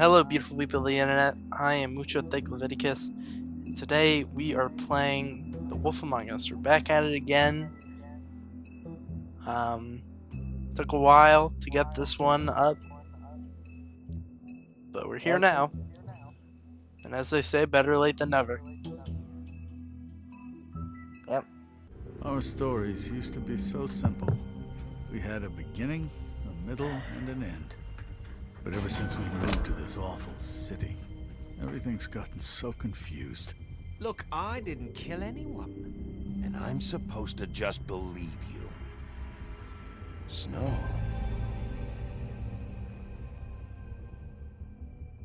Hello, beautiful people of the internet. I am Mucho Thick Leviticus, and today we are playing The Wolf Among Us. We're back at it again. Took a while to get this one up, but we're here now. And as they say, better late than never. Yep. Our stories used to be so simple. We had a beginning, a middle, and an end. But ever since we moved to this awful city, everything's gotten so confused. Look, I didn't kill anyone. And I'm supposed to just believe you. Snow.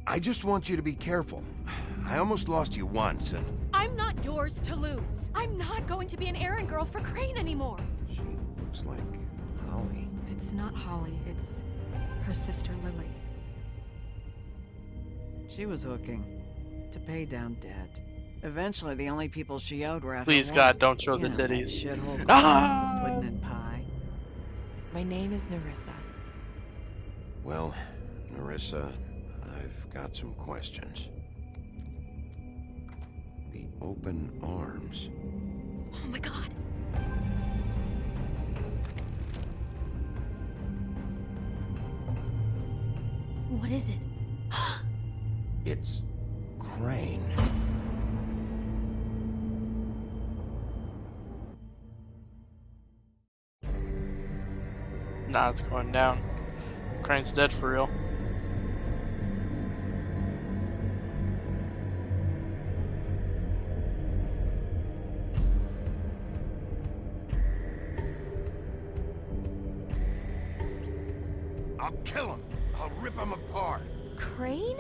I just want you to be careful. I almost lost you once, and... I'm not yours to lose. I'm not going to be an errand girl for Crane anymore. She looks like Holly. It's not Holly, it's her sister Lily. She was hooking to pay down debt. Eventually, the only people she owed were at Please, her God, work. don't show You the know, that titties. shithole Ah! pudding and pie. My name is Nerissa. Well, Nerissa, I've got some questions. The open arms. Oh my god. What is it? It's Crane. Nah, it's going down. Crane's dead for real. I'll kill him. I'll rip him apart. Crane?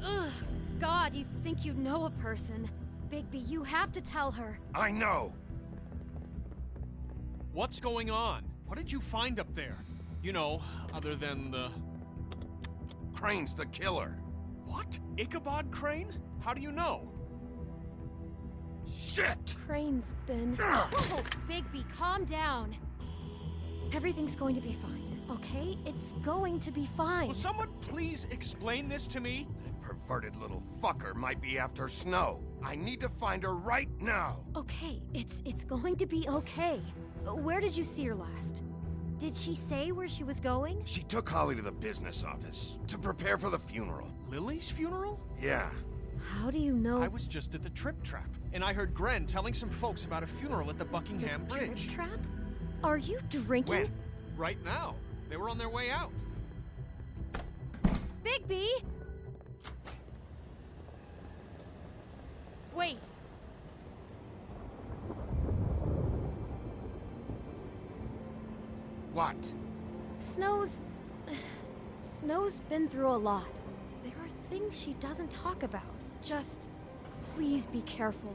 Ugh. God, you think you know a person. Bigby, you have to tell her. I know. What's going on? What did you find up there? You know, other than the... Crane's the killer. What? Ichabod Crane? How do you know? Shit! Crane's been... Oh, Bigby, calm down. Everything's going to be fine, okay? It's going to be fine. Will someone please explain this to me? Perverted little fucker might be after Snow. I need to find her right now. Okay, it's going to be okay. Where did you see her last? Did she say where she was going? She took Holly to the business office to prepare for the funeral. Lily's funeral? Yeah. How do you know? I was just at the Trip Trap, and I heard Gren telling some folks about a funeral at the Buckingham The Bridge. Trip Trap? Are you drinking? When? Right now. They were on their way out. Bigby! Wait. What? Snow's been through a lot. There are things she doesn't talk about. Just please be careful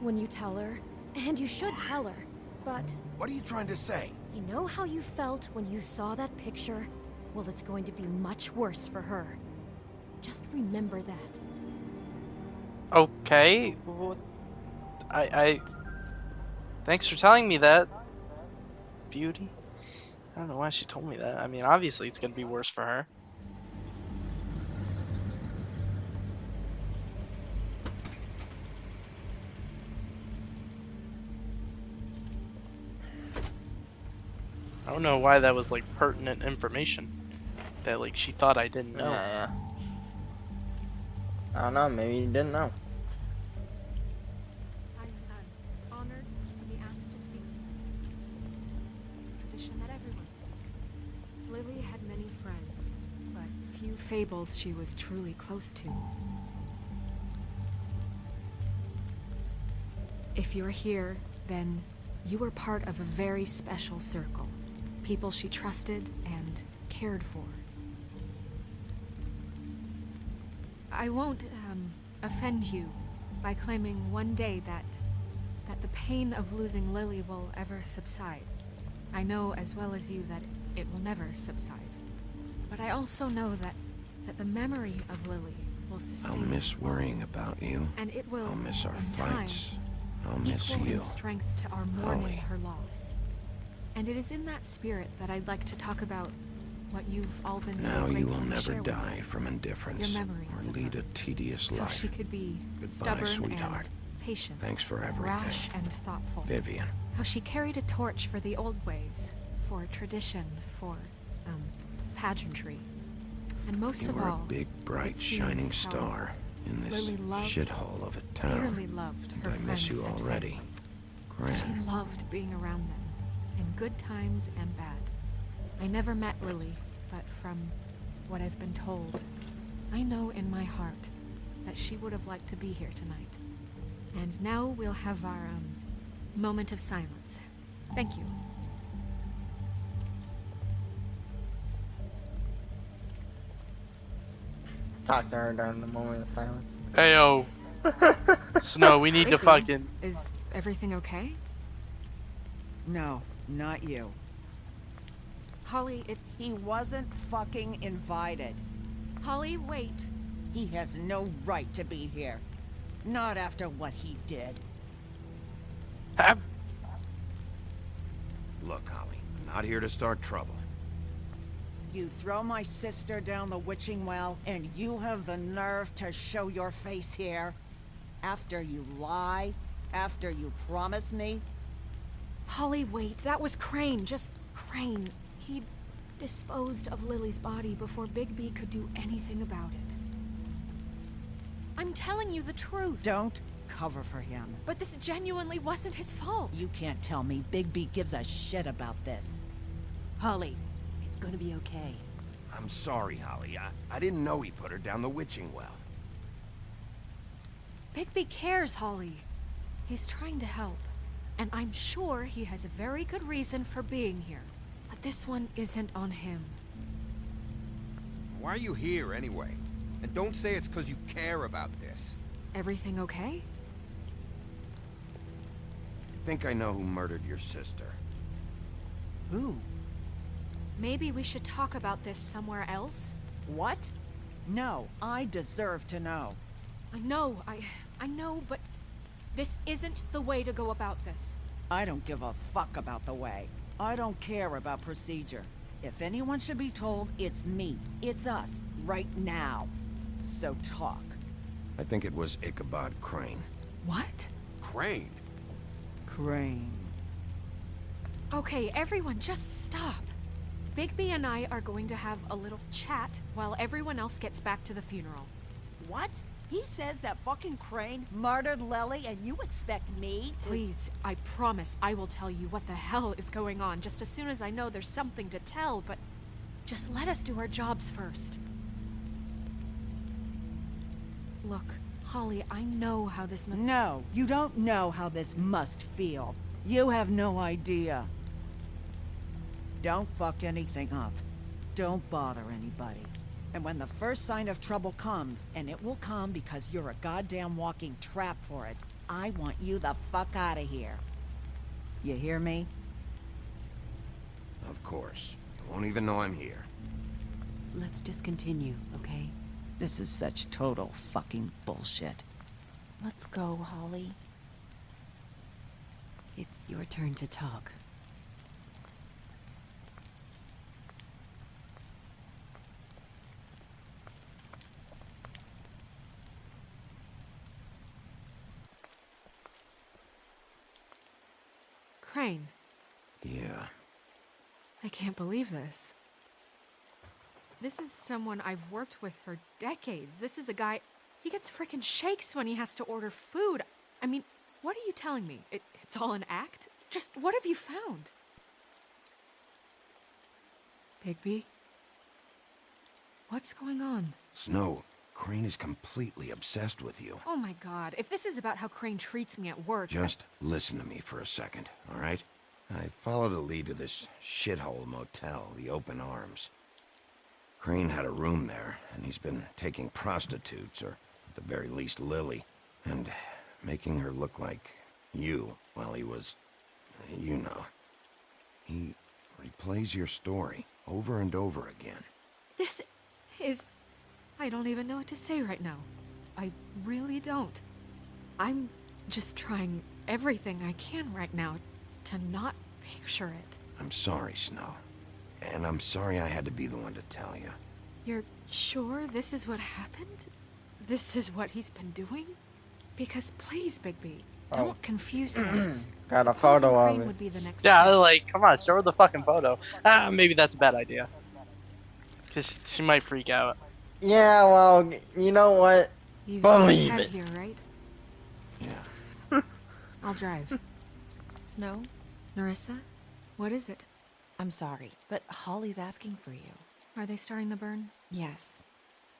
when you tell her. And you should tell her. But What are you trying to say? you know how you felt when you saw that picture? Well, it's going to be much worse for her. Just remember that. Okay. Well, Thanks for telling me that, Beauty. I don't know why she told me that. I mean, obviously it's gonna be worse for her. I don't know why that was like pertinent information that like she thought I didn't know. Yeah. I don't know, maybe you didn't know. I'm honored to be asked to speak to you. It's tradition that everyone speak. Lily had many friends, but few fables she was truly close to. If you're here, then you were part of a very special circle. People she trusted and cared for. I won't offend you by claiming one day that the pain of losing Lily will ever subside. I know as well as you that it will never subside. But I also know that the memory of Lily will sustain. I'll miss worrying about you. And it will, I'll miss our in time, fights. I'll miss equal you. in strength to our mourning Holly. her loss. And it is in that spirit that I'd like to talk about what you've all been so Now you grateful will to never share with die me. from indifference Your memories or of lead her. a tedious How life. she could be Goodbye, stubborn sweetheart. and patient, Thanks for everything. rash and thoughtful. Vivian. How she carried a torch for the old ways, for tradition, for, pageantry. And most You of were all, a big, bright, it shining seems how star in this Lily loved, shithole of a dearly town. loved And her I miss friends you and already. family. She Gran. loved being around them, in good times and bad. I never met Lily, but from what I've been told, I know in my heart that she would have liked to be here tonight. And now we'll have our, moment of silence. Thank you. Talk to her during the moment of silence. Heyo, Snow, we need to Bigby, fucking. Is everything okay? No, not you. Holly, it's... He wasn't fucking invited. Holly, wait. He has no right to be here. Not after what he did. Look, Holly, I'm not here to start trouble. You throw my sister down the witching well, and you have the nerve to show your face here? After you lie? After you promise me? Holly, wait. That was Crane. Just Crane. He'd disposed of Lily's body before Bigby could do anything about it. I'm telling you the truth. Don't cover for him. But this genuinely wasn't his fault. You can't tell me Bigby gives a shit about this. Holly, it's gonna be okay. I'm sorry, Holly. I didn't know he put her down the witching well. Bigby cares, Holly. He's trying to help. And I'm sure he has a very good reason for being here. But this one isn't on him. Why are you here anyway? And don't say it's because you care about this. Everything okay? I think I know who murdered your sister. Who? Maybe we should talk about this somewhere else? What? No, I deserve to know. I know, but this isn't the way to go about this. I don't give a fuck about the way. I don't care about procedure. If anyone should be told, it's me. It's us. Right now. So talk. I think it was Ichabod Crane. What? Crane? Crane. Okay, everyone, just stop. Bigby and I are going to have a little chat while everyone else gets back to the funeral. What? He says that fucking Crane murdered Lily and you expect me to— Please, I promise I will tell you what the hell is going on just as soon as I know there's something to tell, but just let us do our jobs first. Look, Holly, I know how this must— No, you don't know how this must feel. You have no idea. Don't fuck anything up. Don't bother anybody. And when the first sign of trouble comes, and it will come because you're a goddamn walking trap for it, I want you the fuck out of here. You hear me? Of course. You won't even know I'm here. Let's just continue, okay? This is such total fucking bullshit. Let's go, Holly. It's your turn to talk. Crane, Yeah. I can't believe this. This is someone I've worked with for decades. This is a guy, he gets frickin' shakes when he has to order food. I mean, what are you telling me? It's all an act? Just what have you found? Bigby? What's going on? Snow, Crane is completely obsessed with you. Oh my god, if this is about how Crane treats me at work— Just listen to me for a second, all right? I followed a lead to this shithole motel, the Open Arms. Crane had a room there, and he's been taking prostitutes, or at the very least Lily, and making her look like you while he was, you know. He replays your story over and over again. This is... I don't even know what to say right now. I really don't. I'm just trying everything I can right now to not picture it. I'm sorry, Snow. And I'm sorry I had to be the one to tell you. You're sure this is what happened? This is what he's been doing? Because please, Bigby, don't confuse things. Got a Deposing photo of Crane it. would be the next Yeah, step. like, come on, show her the fucking photo. Maybe that's a bad idea. Because she might freak out. Yeah, well, you know what? You Believe head it. here, right? Yeah. I'll drive. Snow, Narissa, what is it? I'm sorry, but Holly's asking for you. Are they starting the burn? Yes.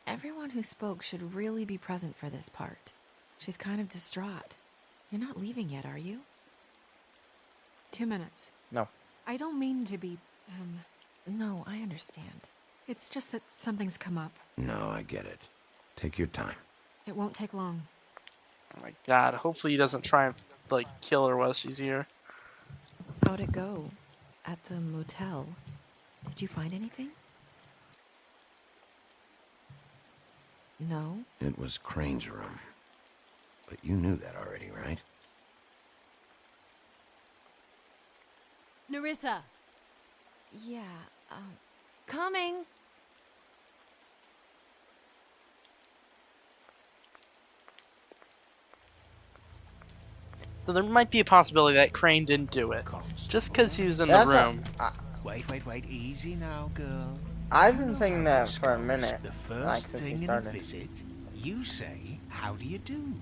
Everyone who spoke should really be present for this part. She's kind of distraught. You're not leaving yet, are you? 2 minutes. No. I don't mean to be, No, I understand. It's just that something's come up. No, I get it. Take your time. It won't take long. Oh my god, hopefully he doesn't try and, like, kill her while she's here. How'd it go? At the motel? Did you find anything? No? It was Crane's room. But you knew that already, right? Narissa! Yeah, coming! So there might be a possibility that Crane didn't do it. Just because he was in the That's room. Wait, easy now, girl. I've You been know thinking how that this for a goes. minute, The first like, since we thing in a started. visit, you say, "How do you do?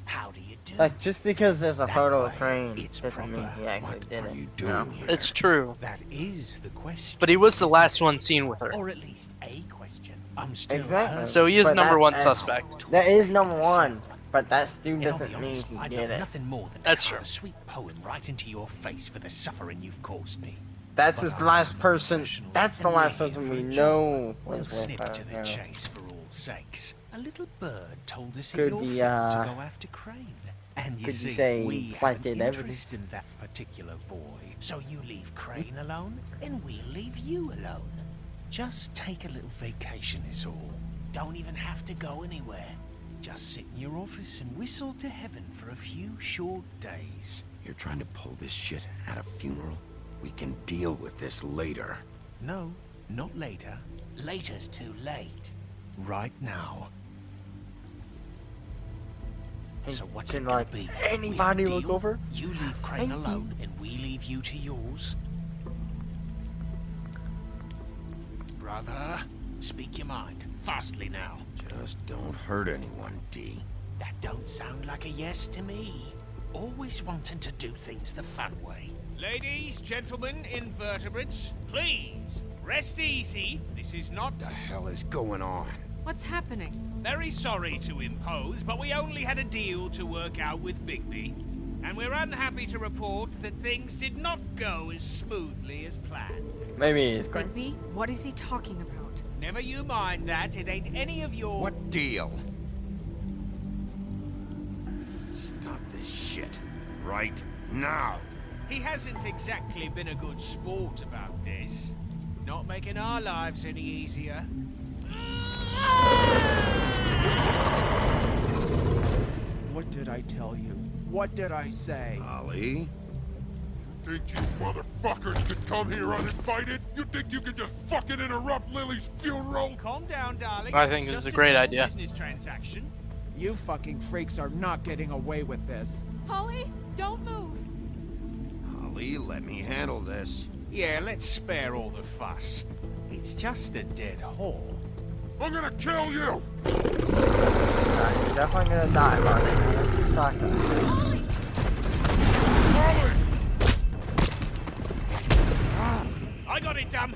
How do you do?" Like, just because there's a That photo of way, Crane it's doesn't mean proper. he actually What did are it. you doing No. here? It's true. That is the question. But he was the isn't last it? one seen with her. Or at least a question. I'm still Exactly. hurt. So he is But number one that's- suspect. That is number one, but that still And I'll doesn't be mean honest, he I'd did love it. nothing more than to That's carve true. a sweet poem right into your face for the suffering you've caused me. That's But his I'm last a person. professional, That's the and last we're here person for we a job. know We'll was snip with to the her. chase for all sakes. A little bird told us Could in your be, film to go after Crane. And you could you see, say we have an planted interest evidence? in that particular boy. So you leave Crane alone, and we'll leave you alone. Just take a little vacation is all. Don't even have to go anywhere. Just sit in your office and whistle to heaven for a few short days. You're trying to pull this shit at a funeral? We can deal with this later. No, not later. Later's too late. Right now. So what's it Can, gonna like, be? anybody We have a look deal? over? You leave Crane Thank you. alone, and we leave you to yours. Brother, speak your mind. Fastly now. Just don't hurt anyone, D. That don't sound like a yes to me. Always wanting to do things the fun way. Ladies, gentlemen, invertebrates, please, rest easy. This is not... The hell is going on? What's happening? Very sorry to impose, but we only had a deal to work out with Bigby. And we're unhappy to report that things did not go as smoothly as planned. Maybe it's Crane. Bigby, what is he talking about? Never you mind that, it ain't any of your... What deal? Stop this shit. Right now. He hasn't exactly been a good sport about this. Not making our lives any easier. What did I tell you? What did I say? Ollie? Think you motherfuckers could come here uninvited? You think you can just fucking interrupt Lily's funeral? Calm down, darling. I think It's this is just a great simple idea. Business transaction. You fucking freaks are not getting away with this. Holly, don't move! Ollie, let me handle this. Yeah, let's spare all the fuss. It's just a dead hole. I'm gonna kill you! You're definitely gonna die, Marty. Talk to him. I got it, damn.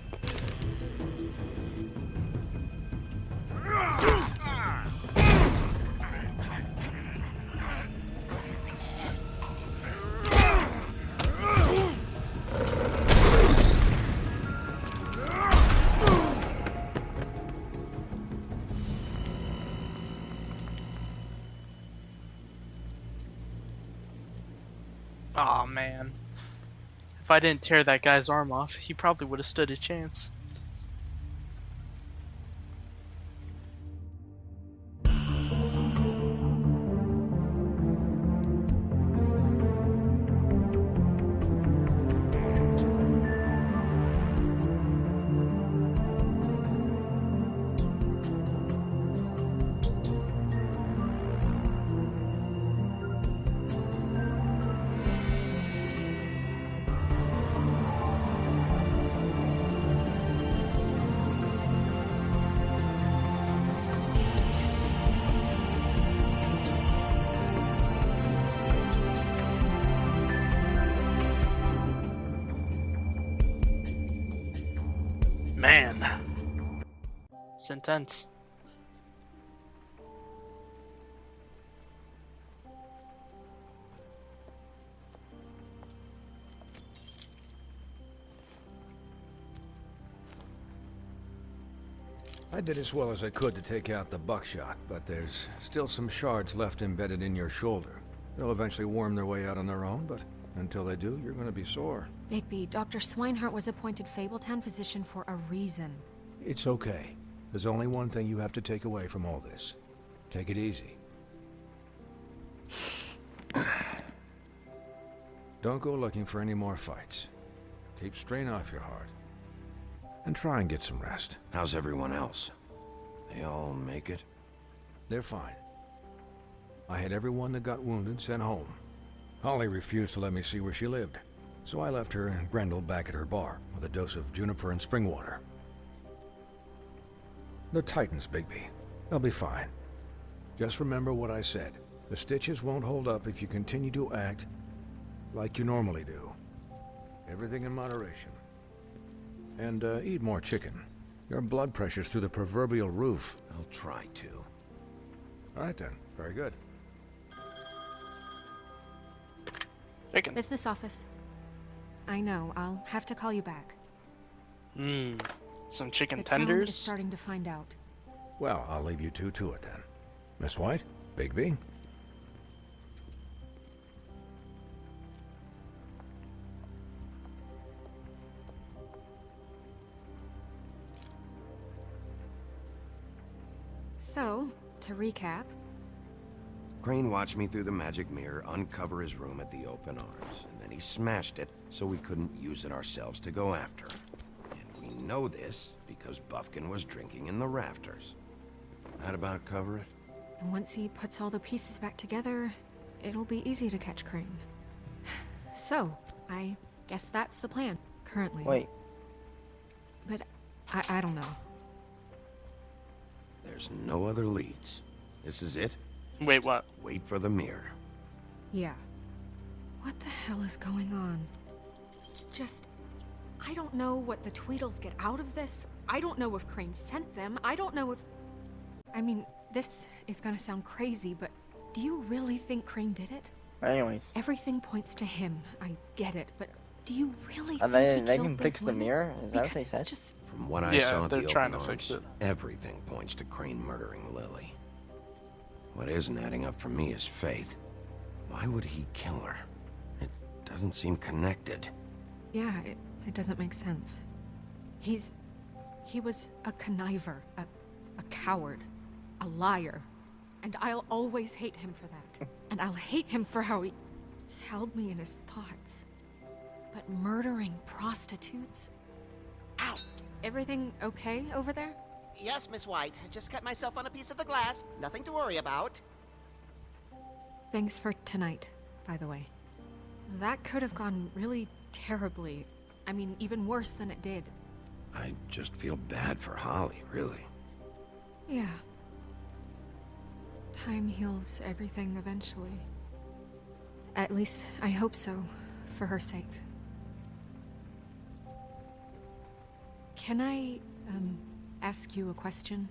Aw, man. If I didn't tear that guy's arm off, he probably would have stood a chance. Man. It's intense. I did as well as I could to take out the buckshot, but there's still some shards left embedded in your shoulder. They'll eventually worm their way out on their own, but until they do, you're gonna be sore. Bigby, Dr. Swinehart was appointed Fabletown physician for a reason. It's okay. There's only one thing you have to take away from all this. Take it easy. Don't go looking for any more fights. Keep strain off your heart. And try and get some rest. How's everyone else? They all make it? They're fine. I had everyone that got wounded sent home. Holly refused to let me see where she lived, so I left her and Grendel back at her bar with a dose of juniper and spring water. They're Titans, Bigby. They'll be fine. Just remember what I said. The stitches won't hold up if you continue to act like you normally do. Everything in moderation. And eat more chicken. Your blood pressure's through the proverbial roof. I'll try to. All right then. Very good. Chicken. Business office. I know, I'll have to call you back. Some chicken The town is tenders. starting to find out. Well, I'll leave you two to it then. Miss White? Bigby? So, to recap, Crane watched me through the magic mirror uncover his room at the open arms, and then he smashed it so we couldn't use it ourselves to go after him. And we know this because Buffkin was drinking in the rafters. That about cover it? and once he puts all the pieces back together, it'll be easy to catch Crane. So, I guess that's the plan, currently. Wait. But I don't know. There's no other leads. This is it? Wait, what? Wait for the mirror. Yeah. What the hell is going on? I don't know what the Tweedles get out of this. I don't know if Crane sent them. I don't know if... I mean, this is gonna sound crazy, but do you really think Crane did it? Anyways. Everything points to him. I get it, but do you really And think he they killed can those fix the women? mirror? Is that what Because they it's said? just... From what I Yeah, saw at they're the trying open to fix arms, it. everything points to Crane murdering Lily. What isn't adding up for me is Faith. Why would he kill her? It doesn't seem connected. Yeah, it doesn't make sense. He was a conniver, a coward, a liar. And I'll always hate him for that. And I'll hate him for how he held me in his thoughts. But murdering prostitutes? Ow! Everything okay over there? Yes, Miss White. I just cut myself on a piece of the glass. Nothing to worry about. Thanks for tonight, by the way. That could have gone really terribly. I mean, even worse than it did. I just feel bad for Holly, really. Yeah. Time heals everything eventually. At least, I hope so, for her sake. Can I, ask you a question?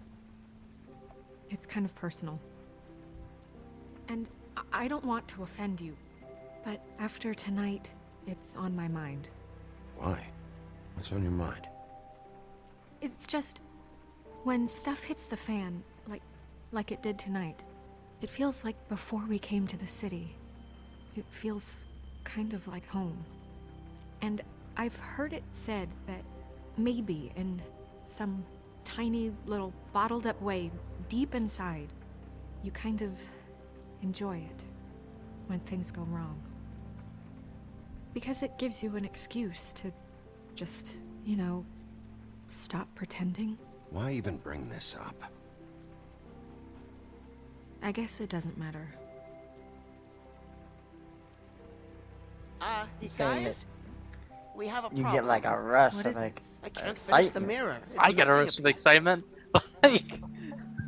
It's kind of personal. And I don't want to offend you, but after tonight, it's on my mind. Why? What's on your mind? It's just, when stuff hits the fan, like it did tonight, it feels like before we came to the city. It feels kind of like home. And I've heard it said that maybe in some tiny little bottled up way, deep inside, you kind of enjoy it when things go wrong. Because it gives you an excuse to just, stop pretending. Why even bring this up? I guess it doesn't matter. Guys? We have a problem. You get like a rush What of is it? like I can't finish the excitement. mirror. It's I get a missing rush of piece. excitement. Like,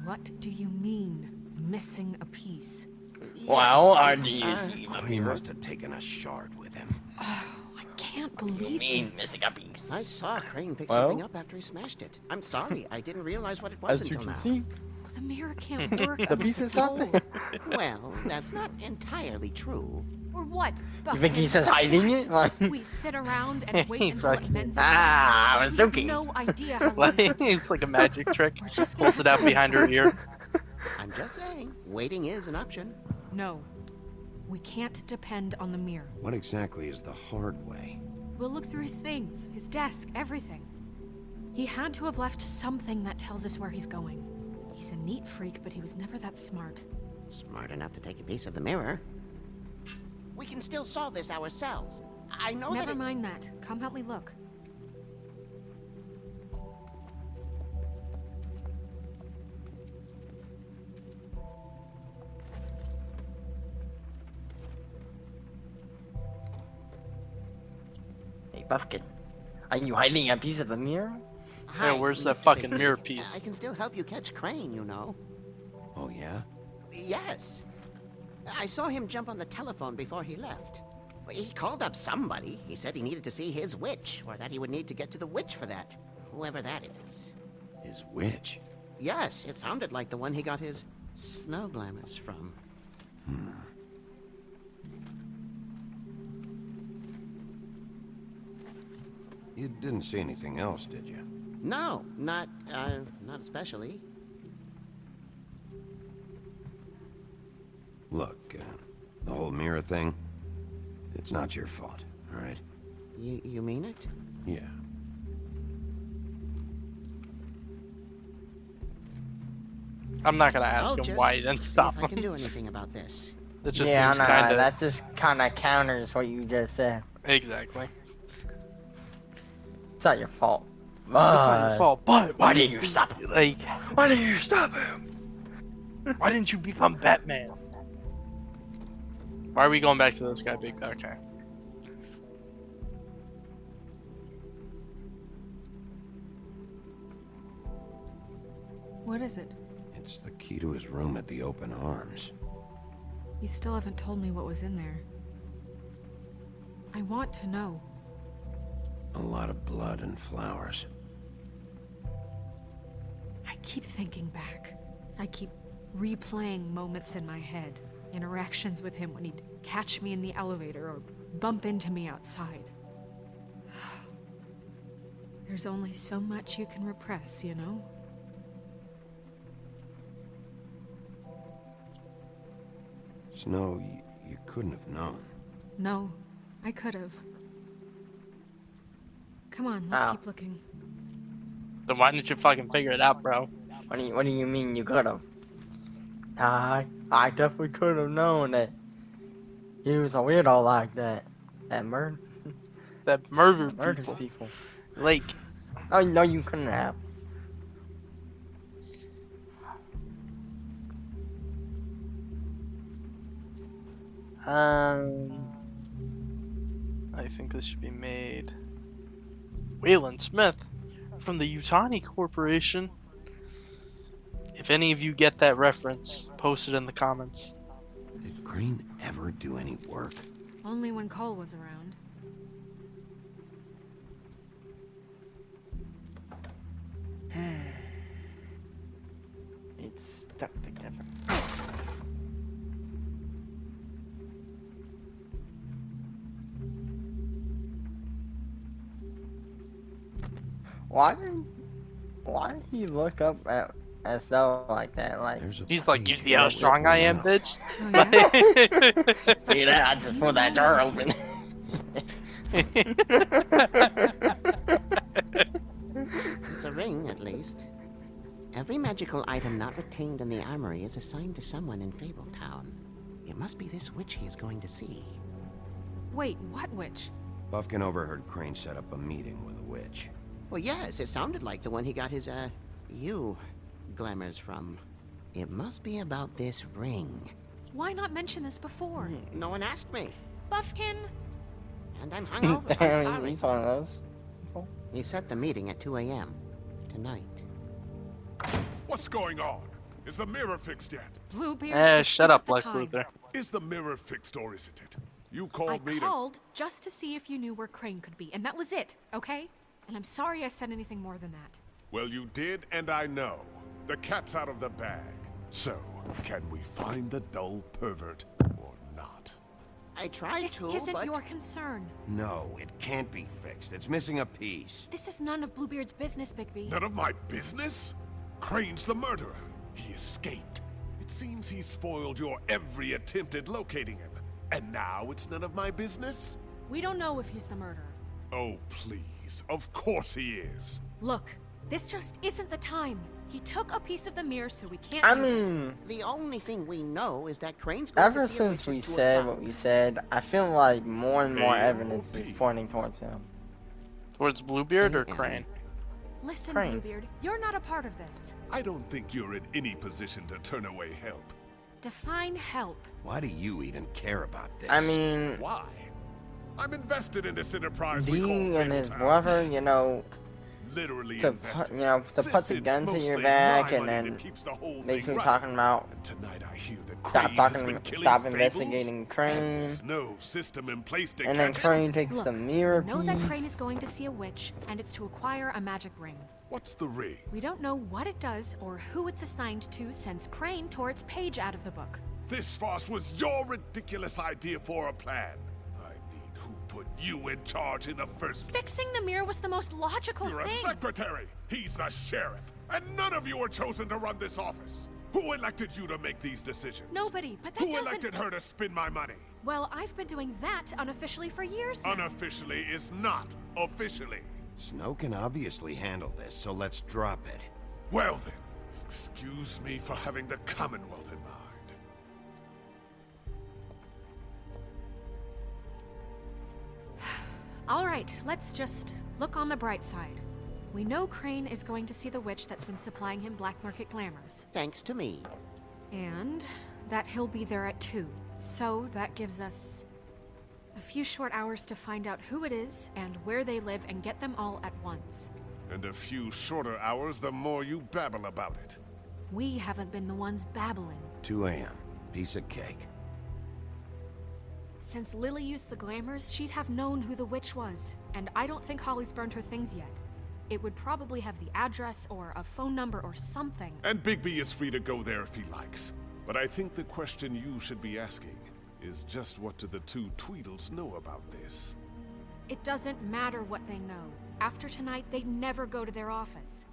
What do you mean, missing a piece? Wow, Yes, do you it's, see the He mirror? must have taken a shard with him. Oh, I can't can't believe this. I saw Crane pick Well, something up after he smashed it. I'm sorry, I didn't realize what it was as you until can now. see, Well, the mirror can't work the unless piece it's is not whole. there. Well, that's not entirely true. Or what? You think he's Buffkin? just hiding it? Like, We sit around and wait until Like- it mends itself. I was We have joking. no idea how long Like, it's like a magic trick. We're just gonna Pulls it out have to behind her decide. ear. I'm just saying, waiting is an option. No. We can't depend on the mirror. What exactly is the hard way? We'll look through his things, his desk, everything. He had to have left something that tells us where he's going. He's a neat freak, but he was never that smart. Smart enough to take a piece of the mirror. We can still solve this ourselves. I know Never that it... mind that. Come help me look. hey, Buffkin, are you hiding a piece of the mirror? Hi, where's that Mr. fucking Bigby. mirror piece? I can still help you catch Crane, you know. Oh, yeah? Yes. I saw him jump on the telephone before he left. He called up somebody. He said he needed to see his witch, or that he would need to get to the witch for that. Whoever that is. His witch? Yes, it sounded like the one he got his snow glamours from. You didn't see anything else, did you? No, not especially. Look, the whole mirror thing, it's not your fault, all right? You mean it? Yeah. I'm not gonna ask I'll him just why he didn't see stop if I can him. do anything about this. That just Yeah, seems no, kind of that just kind of counters what you just said. exactly. It's not your fault. It's not your fault, but why didn't you stop him? Like, Why didn't you stop him? why didn't you become Batman? Why are we going back to this guy, Big? Okay. What is it? It's the key to his room at the open arms. You still haven't told me what was in there. I want to know. A lot of blood and flowers. I keep thinking back. I keep replaying moments in my head. Interactions with him when he'd catch me in the elevator or bump into me outside. There's only so much you can repress, you know? Snow, you couldn't have known. No, I could have. Come on, let's Ow. keep looking. Then why didn't you fucking figure it out, bro? What do you mean you could have? I definitely could have known that he was a weirdo like that. That Murders murders people. people. Like, Oh no, you couldn't have. I think this should be made. Waylon Smith from the Utani Corporation. If any of you get that reference, post it in the comments. Did Crane ever do any work? Only when Cole was around. It's stuck together. Why did he look up at as though like that? Like He's like, you see how strong I am, bitch? see that? I just pulled that jar open. It's a ring, at least. Every magical item not retained in the armory is assigned to someone in Fabletown. It must be this witch he is going to see. Wait, what witch? Buffkin overheard Crane set up a meeting with a witch. Well, yes, it sounded like the one he got his, glamours from. It must be about this ring. Why not mention this before? No one asked me. Buffkin! And I'm hungover. I'm sorry. He's one of those. He set the meeting at 2 a.m. tonight. What's going on? Is the mirror fixed yet? Bluebeard. Shut up, Lex Luthor. Is the mirror fixed or isn't it? You called me I called just to see if you knew where Crane could be, and that was it, okay? And I'm sorry I said anything more than that. Well, you did, and I know. The cat's out of the bag. So, can we find the dull pervert or not? I tried This to, isn't but... your concern. No, it can't be fixed. It's missing a piece. This is none of Bluebeard's business, Bigby. None of my business? Crane's the murderer. He escaped. It seems he spoiled your every attempt at locating him. And now it's none of my business? We don't know if he's the murderer. Oh, please. Of course he is. Look, this just isn't the time. He took a piece of the mirror, so we can't I use mean, it. The only thing we know is that Crane's going ever to see a since witch we at 2 said o'clock. what we said, I feel like more and more AOP. evidence is pointing towards him. Towards Bluebeard or Crane? Listen, Crane. Bluebeard, you're not a part of this. I don't think you're in any position to turn away help. Define help. Why do you even care about this? I mean, Why? I'm invested in this enterprise we call D and his Fabletown. brother, you know, Literally to invested. put, you know, to put Since the it's gun to your mostly back my and money then that keeps the whole makes thing me running. talking about And tonight I hear that stop Crane has talking, been killing stop Fables, investigating and Crane, there's no system in place to and then catch Crane him. takes Look, the mirror we know that Crane piece. is going to see a witch, and it's to acquire a magic ring. What's the ring? We don't know what it does or who it's assigned to since Crane tore its page out of the book. This farce was your ridiculous idea for a plan. I mean, who put you in charge in the first place? Fixing the mirror was the most logical You're a thing. secretary. He's the sheriff. And none of you are chosen to run this office. Who elected you to make these decisions? Nobody, but that Who doesn't... elected her to spend my money? Well, I've been doing that unofficially for years now. Unofficially is not officially. Snow can obviously handle this, so let's drop it. Well then, excuse me for having the Commonwealth in mind. All right, let's just look on the bright side. We know Crane is going to see the witch that's been supplying him black market glamours. Thanks to me. And that he'll be there at 2. So that gives us a few short hours to find out who it is and where they live and get them all at once. And a few shorter hours, the more you babble about it. We haven't been the ones babbling. 2 a.m. Piece of cake. Since Lily used the glamours, she'd have known who the witch was. And I don't think Holly's burned her things yet. It would probably have the address or a phone number or something. And Bigby is free to go there if he likes. But I think the question you should be asking is just what do the 2 Tweedles know about this? It doesn't matter what they know. After tonight, they'd never go to their office.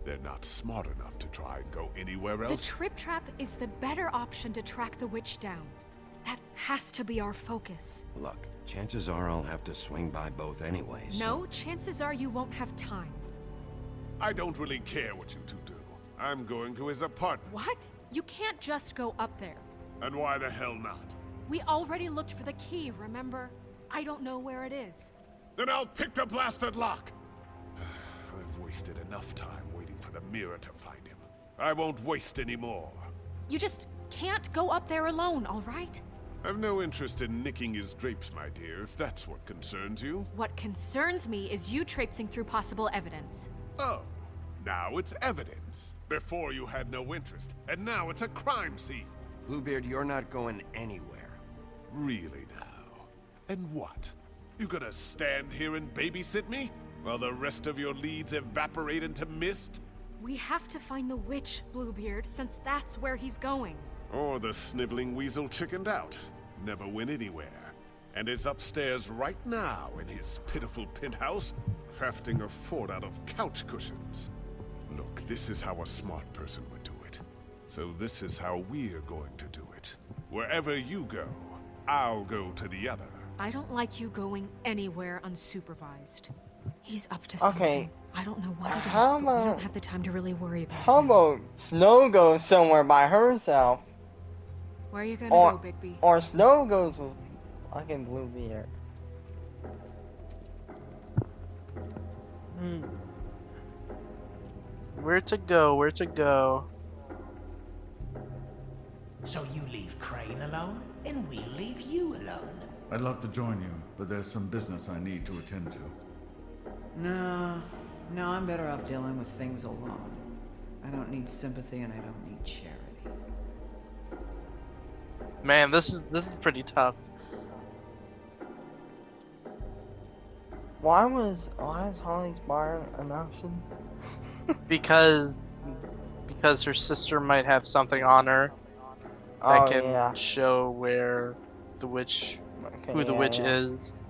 They're not smart enough to try and go anywhere The else. Trip Trap is the better option to track the witch down. That has to be our focus. Look, chances are I'll have to swing by both anyways. No, chances are you won't have time. I don't really care what you 2 do. I'm going to his apartment. What? You can't just go up there. And why the hell not? We already looked for the key, remember? I don't know where it is. Then I'll pick the blasted lock. I've wasted enough time waiting for the mirror to find him. I won't waste any more. You just can't go up there alone, all right? I've no interest in nicking his drapes, my dear, if that's what concerns you. What concerns me is you traipsing through possible evidence. Oh, now it's evidence. Before you had no interest, and now it's a crime scene. Bluebeard, you're not going anywhere. Really now? And what? You gonna stand here and babysit me? While the rest of your leads evaporate into mist? We have to find the witch, Bluebeard, since that's where he's going. Or the sniveling weasel chickened out, never went anywhere, and is upstairs right now in his pitiful penthouse, crafting a fort out of couch cushions. Look, this is how a smart person would do it. So this is how we're going to do it. Wherever you go, I'll go to the other. I don't like you going anywhere unsupervised. He's up to something. Okay. I don't know what it is, How but we about- don't have the time to really worry about How it now. about Snow goes somewhere by herself? Where are you gonna Or, go, Bigby? or Snow goes with fucking Bluebeard. Where to go? Where to go? So you leave Crane alone, and we'll leave you alone. I'd love to join you, but there's some business I need to attend to. No, I'm better off dealing with things alone. I don't need sympathy and I don't need charity. Man, this is pretty tough. Why is Holly's bar an option? because her sister might have something on her that Oh can yeah. show where the witch, Okay, who the yeah, witch yeah. is.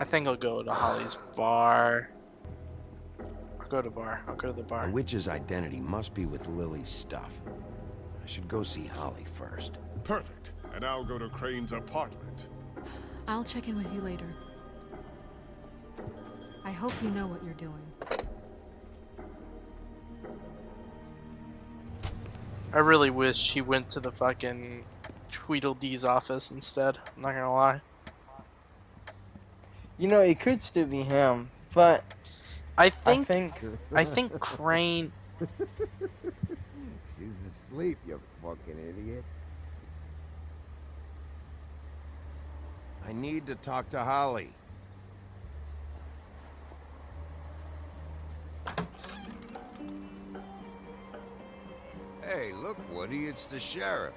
I think I'll go to Holly's bar. I'll go to the bar. The witch's identity must be with Lily's stuff. I should go see Holly first. Perfect. And I'll go to Crane's apartment. I'll check in with you later. I hope you know what you're doing. I really wish he went to the fucking Tweedledee's office instead. I'm not gonna lie. You know, it could still be him, but I think Crane. She's asleep, you fucking idiot. I need to talk to Holly. Hey, look, Woody, it's the sheriff.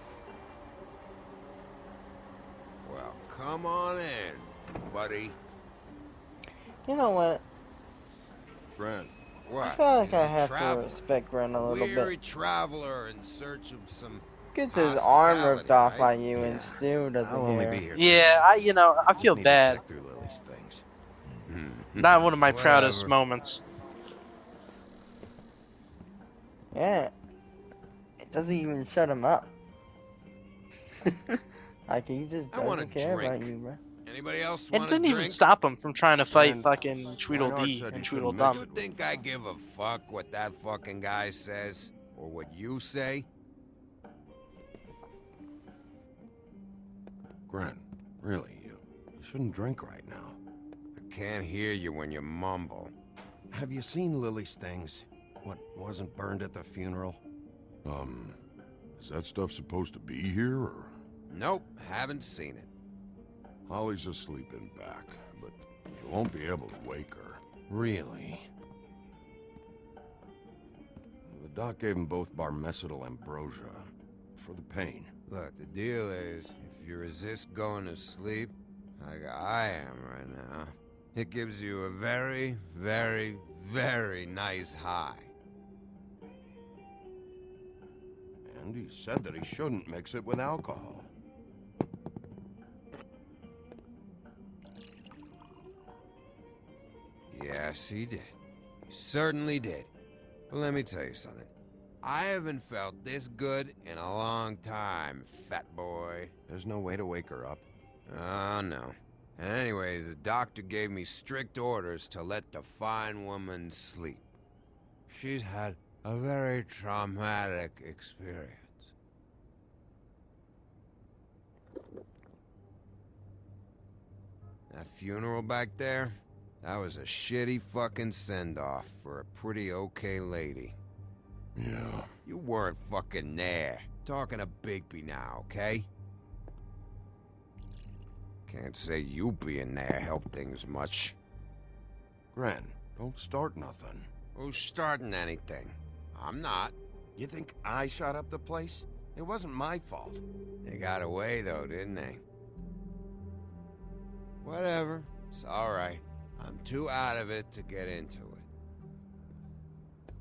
Well, come on in, buddy. you know what? Brent, what? I feel like Is I he have to travel? respect Gren a little Weary bit. traveler in search of some Gets his arm ripped off right? by you and still doesn't I'll only care. be here. Yeah, I feel Need to bad. check through Lily's things. Not one of my proudest Whatever. moments. Yeah. It doesn't even shut him up. Like, he just I want a doesn't care about drink. you, bro. Anybody else It want a didn't drink? even stop him from trying to fight And fucking Tweedledee said and you shouldn't Tweedledum. You think I give a fuck what that fucking guy says? Or what you say? Gren, really, you shouldn't drink right now. I can't hear you when you mumble. Have you seen Lily's things? What wasn't burned at the funeral? Is that stuff supposed to be here, or? Nope, haven't seen it. Holly's asleep in back, but you won't be able to wake her. Really? The doc gave them both barmecidal ambrosia for the pain. Look, the deal is, if you resist going to sleep, like I am right now, it gives you a very, very, very nice high. And he said that he shouldn't mix it with alcohol. Yes, he did. He certainly did. But let me tell you something. I haven't felt this good in a long time, fat boy. There's no way to wake her up. Oh, no. And anyways, the doctor gave me strict orders to let the fine woman sleep. She's had a very traumatic experience. That funeral back there, that was a shitty fucking send-off for a pretty okay lady. Yeah. You weren't fucking there. Talking to Bigby now, okay? Can't say you being there helped things much. Gren, don't start nothing. Who's starting anything? I'm not. You think I shot up the place? It wasn't my fault. They got away though, didn't they? Whatever. It's alright. I'm too out of it to get into it.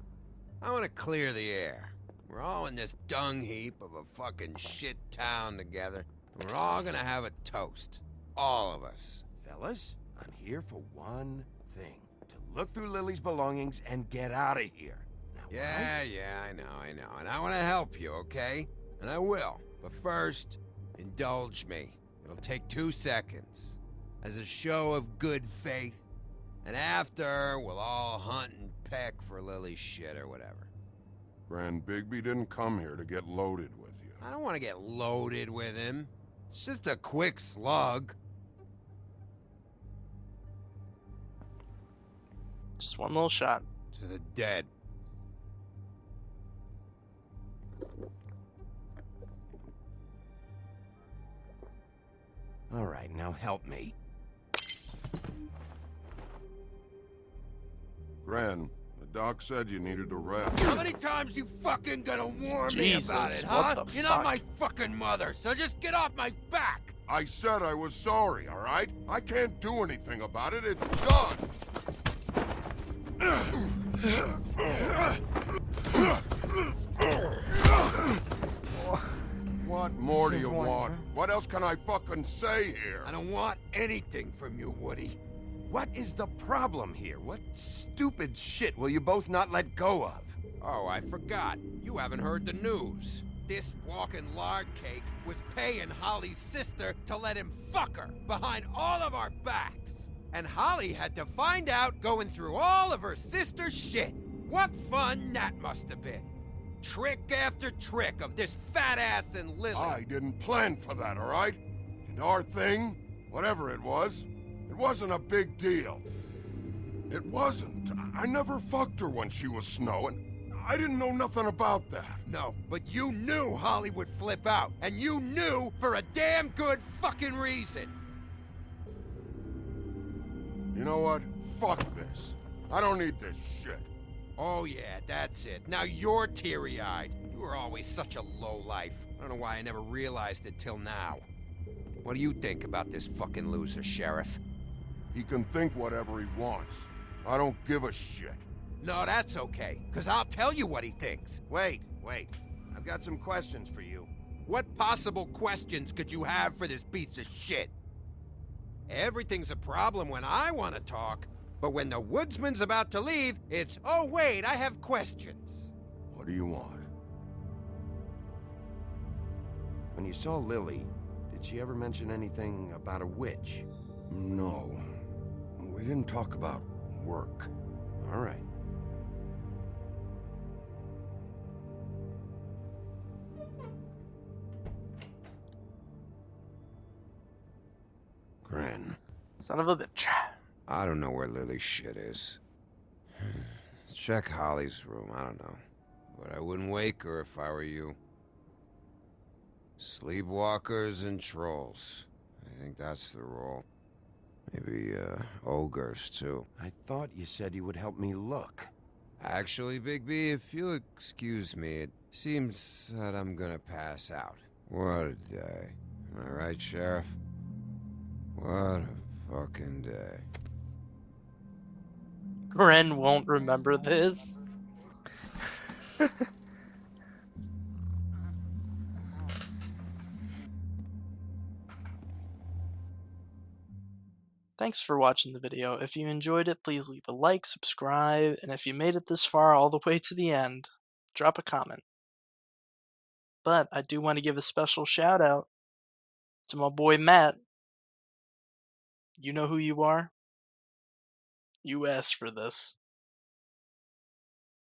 I want to clear the air. We're all in this dung heap of a fucking shit town together, and we're all gonna have a toast. All of us. Fellas, I'm here for one thing. To look through Lily's belongings and get out of here. Now, Yeah, I know. And I want to help you, okay? And I will. But first, indulge me. It'll take 2 seconds. As a show of good faith. And after, we'll all hunt and peck for Lily's shit or whatever. Grand Bigby didn't come here to get loaded with you. I don't want to get loaded with him. It's just a quick slug. Just one little shot. To the dead. All right, now help me. Gran, the doc said you needed a rest. How many times you fucking gonna warn me about Jesus, it, what huh? the You're not fuck? my fucking mother, so just get off my back! I said I was sorry, all right? I can't do anything about it. It's done. What more do you want? What else can I fucking say here? I don't want anything from you, Woody. What is the problem here? What stupid shit will you both not let go of? Oh, I forgot. You haven't heard the news. This walking lard cake was paying Holly's sister to let him fuck her behind all of our backs. And Holly had to find out going through all of her sister's shit. What fun that must have been. Trick after trick of this fat ass and Lily. I didn't plan for that, all right? And our thing, whatever it wasn't a big deal. It wasn't. I never fucked her when she was snowing. I didn't know nothing about that. No, but you knew Holly would flip out, and you knew for a damn good fucking reason. You know what? Fuck this. I don't need this shit. Oh yeah, that's it. Now you're teary-eyed. You were always such a lowlife. I don't know why I never realized it till now. What do you think about this fucking loser, Sheriff? He can think whatever he wants. I don't give a shit. No, that's okay, because I'll tell you what he thinks. Wait. I've got some questions for you. What possible questions could you have for this piece of shit? Everything's a problem when I want to talk, but when the woodsman's about to leave, it's, oh wait, I have questions. What do you want? When you saw Lily, did she ever mention anything about a witch? No. We didn't talk about work. All right. Gren. Son of a bitch. I don't know where Lily's shit is. Check Holly's room, I don't know. But I wouldn't wake her if I were you. Sleepwalkers and trolls. I think that's the rule. Maybe, ogres, too. I thought you said you would help me look. Actually, Big B, if you'll excuse me, it seems that I'm gonna pass out. What a day. Am I right, Sheriff? What a fucking day. Gren won't remember this. Thanks for watching the video. If you enjoyed it, please leave a like, subscribe, and if you made it this far all the way to the end, drop a comment. But I do want to give a special shout out to my boy Matt. You know who you are? You asked for this.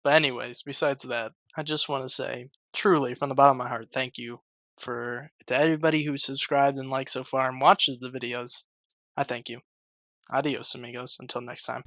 But anyways, besides that, I just want to say, truly, from the bottom of my heart, thank you to everybody who subscribed and liked so far and watches the videos. I thank you. Adios, amigos. Until next time.